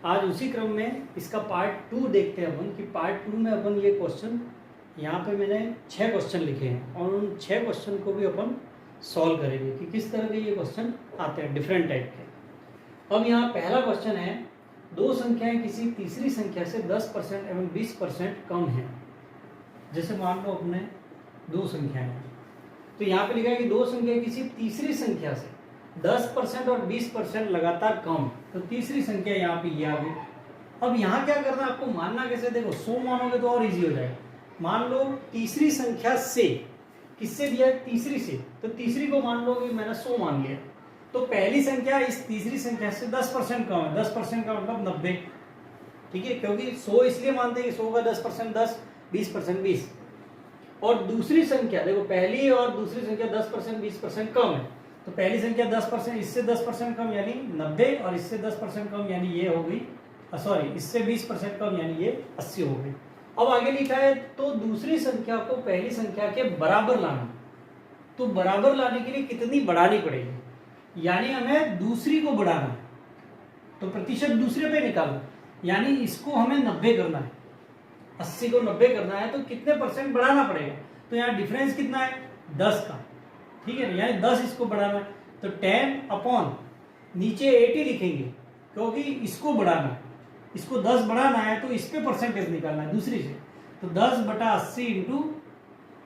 आज उसी क्रम में इसका पार्ट 2 देखते हैं अपन कि पार्ट 2 में अपन ये क्वेश्चन यहाँ पे मैंने 6 क्वेश्चन लिखे हैं और उन 6 क्वेश्चन को भी अपन सॉल्व करेंगे कि किस तरह के ये क्वेश्चन आते हैं डिफरेंट टाइप के। अब यहाँ पहला क्वेश्चन है, दो संख्याएं किसी तीसरी संख्या से 10% एवं 20% कम हैं। जैसे मान लो अपने दो संख्याएं हैं, तो यहाँ पे लिखा है कि दो संख्या किसी तीसरी संख्या से 10% और 20% लगातार कम, तो तीसरी संख्या यहाँ पे ये आ गई। अब यहाँ क्या करना है आपको, मानना कैसे, देखो 100 मानोगे तो और इजी हो जाएगा। मान लो तीसरी संख्या से, किससे दिया है, तीसरी से, तो तीसरी को मान लो कि मैंने 100 मान लिया, तो पहली संख्या इस तीसरी संख्या से 10% कम है। 10% का मतलब 90, ठीक है, क्योंकि 100 इसलिए मानते हैं कि 100 का 10% 10, 20% 20। और दूसरी संख्या देखो, पहली और दूसरी संख्या 10% 20% कम है, तो पहली संख्या 10%, इससे 10% कम यानी 90, और इससे 10% कम यानी ये हो गई, सॉरी इससे 20% कम यानी ये 80 हो गई। अब आगे लिखा है, तो दूसरी संख्या को पहली संख्या के बराबर लाना, तो बराबर लाने के लिए कितनी बढ़ानी पड़ेगी, यानी हमें दूसरी को बढ़ाना है, तो प्रतिशत दूसरे पे निकालना, यानी इसको हमें 90 करना है, 80 को 90 करना है, तो कितने परसेंट बढ़ाना पड़ेगा, तो यहाँ डिफरेंस कितना है 10 का, ठीक है, यानी 10 इसको बढ़ाना है, तो 10 अपॉन नीचे 80 लिखेंगे, क्योंकि इसको बढ़ाना है, इसको 10 बढ़ाना है, तो इस पे परसेंटेज निकालना है दूसरी से, तो 10/80 इंटू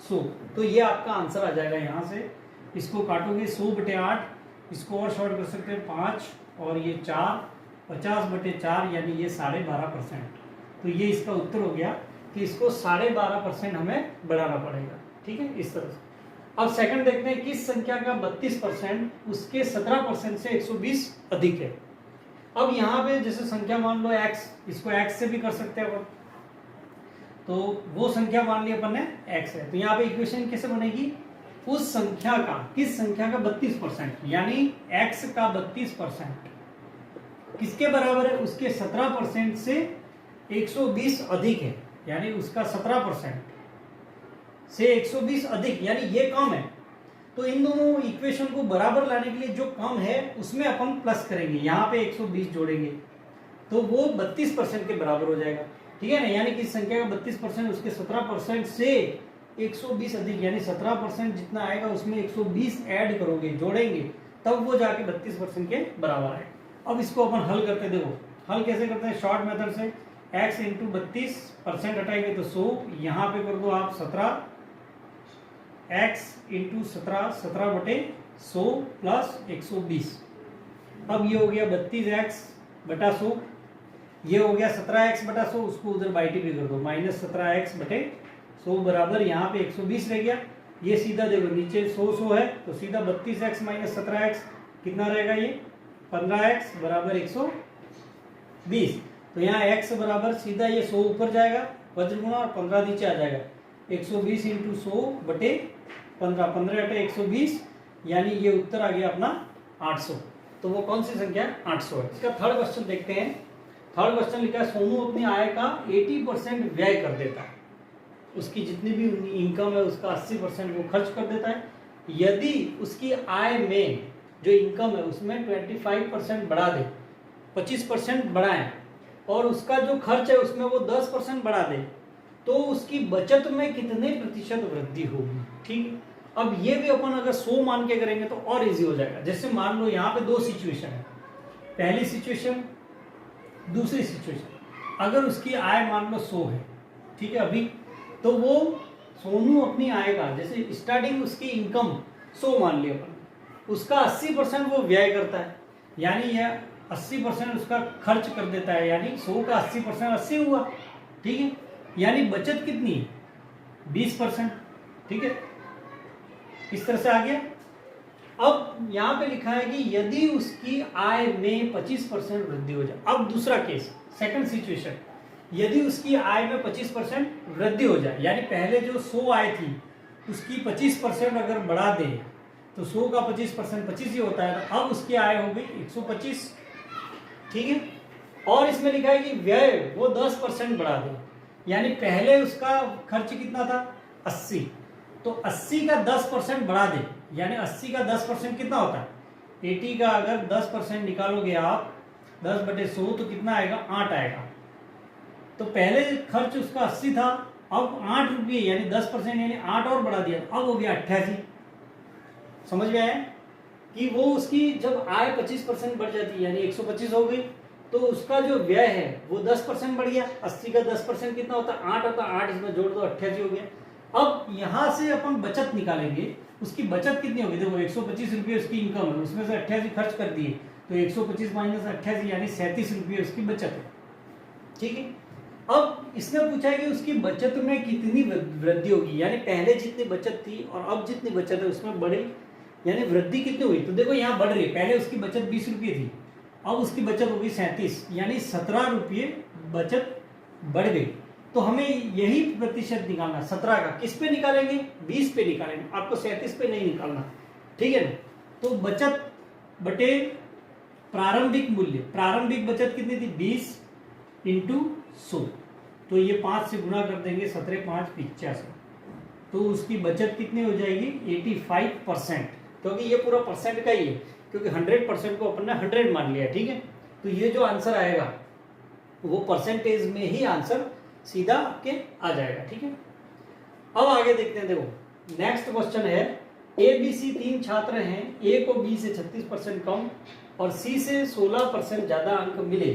100, तो ये आपका आंसर आ जाएगा। यहाँ से इसको काटोगे 100/8, इसको और शॉर्ट कर सकते हैं 5 और ये 4, 50/4 यानी ये 12.5%। तो ये इसका उत्तर हो गया कि इसको 12.5% हमें बढ़ाना पड़ेगा, ठीक है, इस तरह से। अब सेकंड देखते हैं, किस संख्या का 32% उसके 17% से 120 अधिक है। अब यहाँ पे जैसे संख्या मान लो x, इसको x से भी कर सकते हैं अपन, तो वो संख्या मान ली अपन ने x है, तो यहाँ पे इक्वेशन कैसे बनेगी, उस संख्या का, किस संख्या का 32%, यानी x का 32% किसके बराबर है, उसके 17% से 120 अधिक है, यानी उसका 17% से 120 अधिक, यानी ये कम है। तो इन दोनों इक्वेशन को बराबर लाने के लिए जो कम है उसमें अपन प्लस करेंगे, यहाँ पे 120 जोड़ेंगे, तो वो 32% के बराबर हो जाएगा, ठीक है ना, यानी कि संख्या का 32% उसके 17% से 120 अधिक, यानी 17% जितना आएगा उसमें 120 ऐड करोगे, जोड़ेंगे, तब वो जाके 32% के बराबर आएगा। अब इसको अपन हल करते, देखो हल कैसे करते हैं, शॉर्ट मेथड से, x इंटू 32% हटाएंगे तो 100, यहाँ पे कर दो आप 17, x इंटू 17, 17/100 प्लस 120। अब ये हो गया 32x/100, ये हो गया 17x/100, उसको उधर बाई टी भी कर दो, -17x/100 बराबर यहाँ पे 120 रह गया। ये सीधा देखो नीचे 100 है, तो सीधा 32x - 17x कितना रहेगा, ये 15x बराबर 120। तो यहाँ x बराबर सीधा ये 100 ऊपर जाएगा, वज्र गुणा, और 15 नीचे आ जाएगा, 120 इंटू 100/15, 15/120, यानी ये उत्तर आ गया अपना 800। तो वो कौन सी संख्या है, 800 है। इसका थर्ड क्वेश्चन देखते हैं। थर्ड क्वेश्चन लिखा है, सोनू अपनी आय का 80% व्यय कर देता है, उसकी जितनी भी इनकम है उसका 80% वो खर्च कर देता है। यदि उसकी आय में जो इनकम है उसमें 25% बढ़ा दे, 25% बढ़ाएं, और उसका जो खर्च है उसमें वो 10% बढ़ा दे, तो उसकी बचत में कितने प्रतिशत वृद्धि होगी, ठीक। अब ये भी अपन अगर 100 मान के करेंगे तो और इजी हो जाएगा। जैसे मान लो यहाँ पे दो सिचुएशन है, पहली सिचुएशन, दूसरी सिचुएशन। अगर उसकी आय मान लो 100 है, ठीक है अभी, तो वो सोनू अपनी आय का, जैसे स्टार्टिंग उसकी इनकम 100 मान लिया अपन, उसका 80% वो व्यय करता है, यानी यह 80% उसका खर्च कर देता है, यानी 100 का 80% 80 हुआ, ठीक है, यानी बचत कितनी है 20%, ठीक है, इस तरह से आ गया। अब यहाँ पे लिखा है कि यदि उसकी आय में 25% वृद्धि हो जाए। अब दूसरा केस, सेकंड सिचुएशन, यदि उसकी आय में 25% वृद्धि हो जाए, यानी पहले जो 100 आय थी उसकी 25% अगर बढ़ा दे, तो 100 का 25% 25 ही होता है, तो अब उसकी आय हो गई 125, ठीक है। और इसमें लिखा है कि व्यय वो 10% बढ़ा दे, यानी पहले उसका खर्च कितना था 80, तो 80 का 10% बढ़ा दे, यानी 80 का 10% कितना होता है 80 का अगर 10% निकालोगे आप 10/100 तो कितना आएगा, 8 आएगा। तो पहले खर्च उसका 80 था, अब 8 रुपये यानी 10% यानी 8 और बढ़ा दिया, अब हो गया 88। समझ में आया कि वो उसकी जब आय 25% बढ़ जाती है यानी 125 हो गई, तो उसका जो व्यय है वो 10% बढ़ गया। 80 का 10% कितना होता है, 8 होता है, 8 इसमें जोड़ दो 88 हो गया। अब यहां से अपन बचत निकालेंगे, उसकी बचत कितनी होगी, देखो 125 रुपये उसकी इनकम है, उसमें से 88 खर्च कर दिए, तो 125 माइनस 88 यानी 37 रुपये उसकी बचत है। ठीक है, अब इसने पूछा है कि उसकी बचत में कितनी वृद्धि होगी, यानी पहले जितनी बचत थी और अब जितनी बचत है उसमें बढ़ी, यानी वृद्धि कितनी हुई। तो देखो यहाँ बढ़ रही है, पहले उसकी बचत 20 रुपये थी, अब उसकी बचत होगी 37, यानी 17 रुपये बचत बढ़ गई। तो हमें यही प्रतिशत निकालना, 17 का किस पे निकालेंगे, 20 पे निकालेंगे, आपको 37 पे नहीं निकालना। ठीक है ना, तो बचत बटे प्रारंभिक मूल्य, प्रारंभिक बचत कितनी थी, 20 इंटू 100, तो ये 5 से गुणा कर देंगे, 17 5 85, तो उसकी बचत कितनी हो जाएगी, 85%, क्योंकि ये पूरा परसेंट का ही है, क्योंकि 100% को अपन ने 100 मान लिया। ठीक है, तो ये जो आंसर आएगा वो परसेंटेज में ही आंसर सीधा आपके आ जाएगा। ठीक है, अब आगे देखते हैं। देखो नेक्स्ट क्वेश्चन है, ए बी सी 3 छात्र हैं, ए को बी से 36% कम और सी से 16% ज्यादा अंक मिले।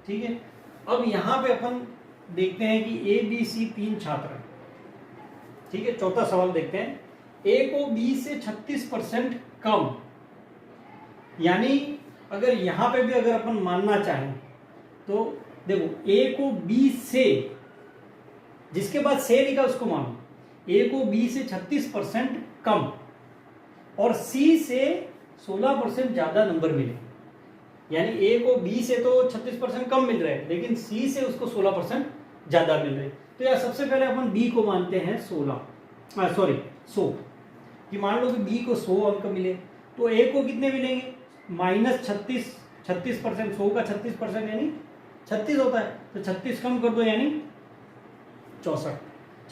ठीक है, अब यहां पे अपन देखते हैं कि ए बी सी 3 छात्र हैं। ठीक है, चौथा सवाल देखते हैं, ए को बी से 36% कम, यानी अगर यहां पे भी अगर अपन मानना चाहें तो देखो ए को बी से, जिसके बाद से लिखा उसको मानो, ए को बी से 36% कम और सी से 16% ज्यादा नंबर मिले, यानी ए को बी से तो 36% कम मिल रहे हैं लेकिन सी से उसको 16% ज्यादा मिल रहे हैं। तो यार सबसे पहले अपन बी को मानते हैं 100 कि मान लो कि बी को 100 अंक मिले, तो ए को कितने मिलेंगे, माइनस 36%, 100 का 36% यानी 36 होता है, तो 36 कम कर दो यानी 64,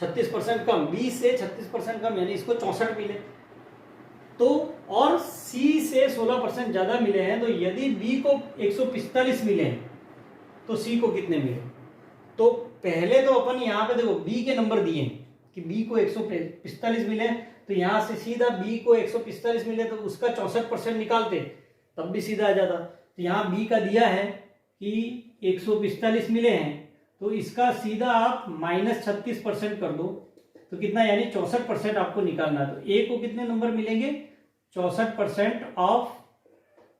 36% कम, 20 से 36% कम यानी इसको 64 मिले। तो और सी से 16% ज्यादा मिले हैं, तो यदि बी को 145 मिले हैं तो सी को कितने मिले। तो पहले तो अपन यहाँ पे देखो बी के नंबर दिए कि बी को 145 मिले, तो यहां से सीधा बी को 145 मिले तो उसका 64% निकालते तब भी सीधा आ जाता। तो यहाँ बी का दिया है कि 145 मिले हैं, तो इसका सीधा आप माइनस 36% कर दो, तो कितना यानी 64% आपको निकालना है। तो ए को कितने नंबर मिलेंगे, 64% ऑफ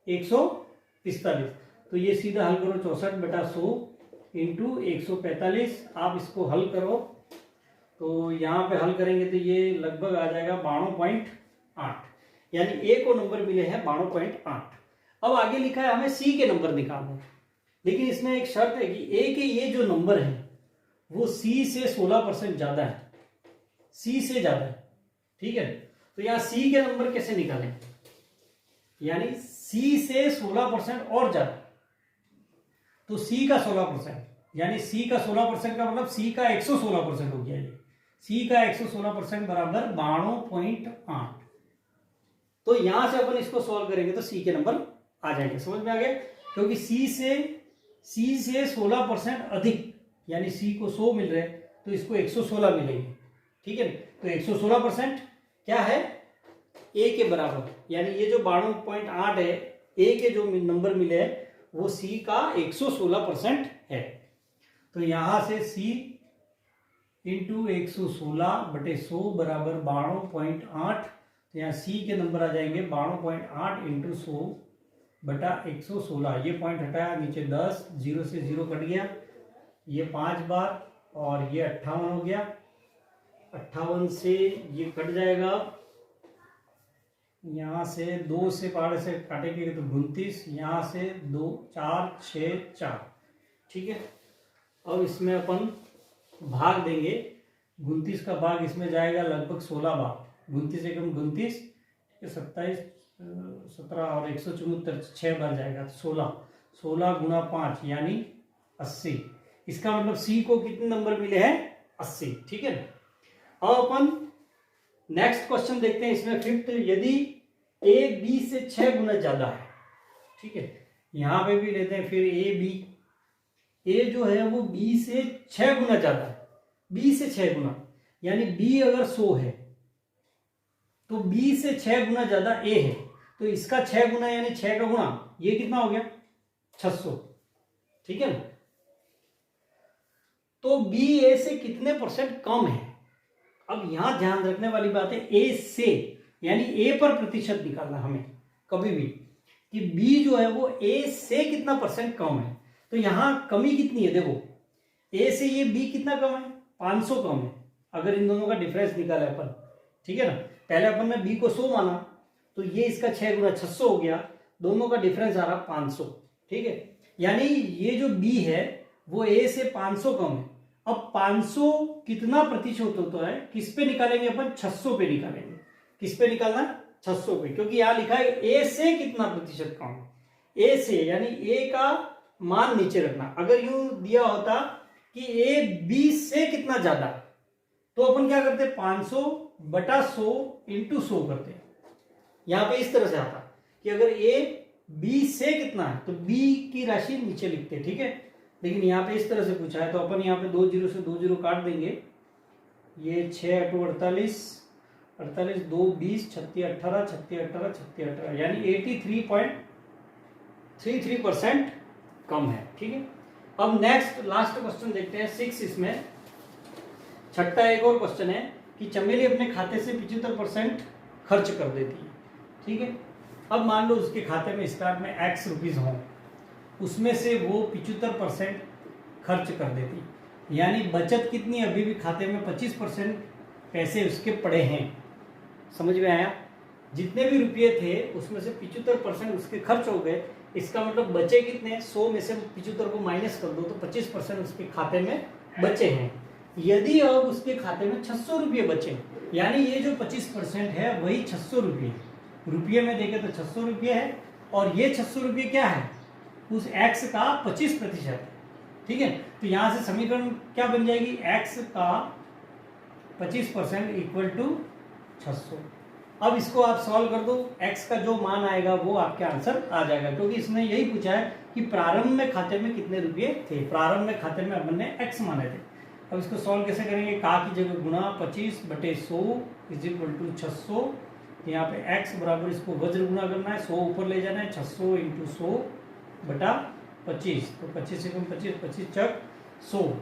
145, तो ये सीधा हल करो, 64/100 इंटू 145, आप इसको हल करो तो यहाँ पे हल करेंगे तो ये लगभग आ जाएगा 92.8, यानी ए को नंबर मिले हैं 92.8। अब आगे लिखा है हमें सी के नंबर निकालने, लेकिन इसमें एक शर्त है कि ए के ये जो नंबर है वो सी से 16% ज्यादा है, सी से ज्यादा है। ठीक है, तो यहाँ सी के नंबर कैसे निकालें, यानी सी से 16% और ज्यादा, तो सी का 16% यानी सी का 16% का मतलब सी का 116% हो गया, ये सी का 116% बराबर 92.8। तो यहां से अपन इसको सॉल्व करेंगे तो सी के नंबर आ जाएंगे, समझ में आ गया, क्योंकि सी से 16% अधिक, यानी सी को 100 मिल रहे तो इसको 116 मिलेंगे। ठीक है, तो 116% क्या है, ए के बराबर, यानी ये जो 92.8 है, ए के जो नंबर मिले हैं वो सी का 116% है। तो यहां से सी इंटू 116/100 बराबर 92.8, तो यहाँ सी के नंबर आ जाएंगे 92.8 इंटू 100/116, ये पॉइंट हटाया, नीचे 10, 0 से 0 कट गया, ये 5 बार और ये 58 हो गया, 58 से ये कट जाएगा, यहाँ से 2 से पार से काटेंगे तो 29, यहाँ से 2 4 6 4। ठीक है, अब इसमें अपन भाग देंगे, 29 का भाग इसमें जाएगा लगभग 16 बार, 29 एकम 29, 27 17 और 174 6 बार जाएगा, 16 गुणा 5 यानी 80। इसका मतलब सी को कितने नंबर मिले हैं, 80। ठीक है, अब अपन नेक्स्ट क्वेश्चन देखते हैं, इसमें फिफ्थ, यदि ए बी से 6 गुना ज्यादा है। ठीक है, यहाँ पे भी लेते हैं फिर ए बी। ए जो है वो बी से 6 गुना ज्यादा है, बी से 6 गुना, यानी बी अगर 100 है तो बी से 6 गुना ज्यादा ए है, तो इसका 6 गुना यानी 6 का गुना, ये कितना हो गया 600, ठीक है ना। तो बी ए से कितने परसेंट कम है। अब यहां ध्यान रखने वाली बात है ए से, यानी ए पर प्रतिशत निकालना हमें कभी भी, कि बी जो है वो ए से कितना परसेंट कम है। तो यहां कमी कितनी है, देखो ए से ये बी कितना कम है, 500 कम है, अगर इन दोनों का डिफरेंस निकाला अपन, ठीक है ना। पहले अपन ने बी को 100 माना, तो ये इसका 6 गुना 600 हो गया, दोनों का डिफरेंस आ रहा 500, ठीक है। यानी ये जो बी है वो ए से 500 कम है। अब 500 कितना प्रतिशत होता है, किस पे निकालेंगे अपन, 600 पे निकालेंगे। किस पे निकालना है, 600 पे, क्योंकि यहां लिखा है ए से कितना प्रतिशत कम है। ए से यानी ए का मान नीचे रखना। अगर यूं दिया होता कि ए बी से कितना ज्यादा, तो अपन क्या करते, 500 बटा 100 इंटू 100 करते। यहां पे इस तरह से आता कि अगर ए बी से कितना है तो बी की राशि नीचे लिखते, ठीक है। लेकिन यहाँ पे इस तरह से पूछा है तो अपन यहाँ पे 2 जीरो से 2 जीरो काट देंगे। ये 6 8 48, 48 2 20, 36 18, 36 18, 36 18, यानी 83.33% कम है, ठीक है। अब नेक्स्ट लास्ट क्वेश्चन देखते हैं 6। इसमें छठा एक और क्वेश्चन है कि चमेली अपने खाते से 75% खर्च कर देती है, ठीक है। अब मान लो उसके खाते में स्टार्ट में x रुपीज हों, उसमें से वो 75% खर्च कर देती, यानी बचत कितनी, अभी भी खाते में 25% पैसे उसके पड़े हैं। समझ में आया, जितने भी रुपये थे उसमें से 75% उसके खर्च हो गए, इसका मतलब बचे कितने, 100 में से 75 को माइनस कर दो तो 25% उसके खाते में बचे हैं। यदि अब उसके खाते में 600 रुपये बचे, यानी ये जो 25% है वही 600 रुपये, रुपये में देखे तो 600 रुपये है, और ये 600 रुपये क्या है, उस x का 25% है, ठीक है। तो यहां से समीकरण क्या बन जाएगी, x का 25% इक्वल टू 600। अब इसको आप सॉल्व कर दो, x का जो मान आएगा वो आपके आंसर आ जाएगा, क्योंकि इसने यही पूछा है कि प्रारंभ में खाते में कितने रुपये थे। प्रारंभ में खाते में अपन ने x माने थे। अब इसको सॉल्व कैसे करेंगे, का की जगह गुणा 25/100 इज इक्वल टू 600। यहाँ पे x बराबर, इसको वज्र गुणा करना है, 100 ऊपर ले जाना है, 600 इंटू 100 बटा 25, तो 25 से 25, 25 चक 100,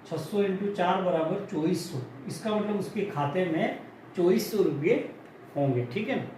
600 इंटू 4 बराबर 2400। इसका मतलब उसके खाते में 2400 रुपये होंगे, ठीक है।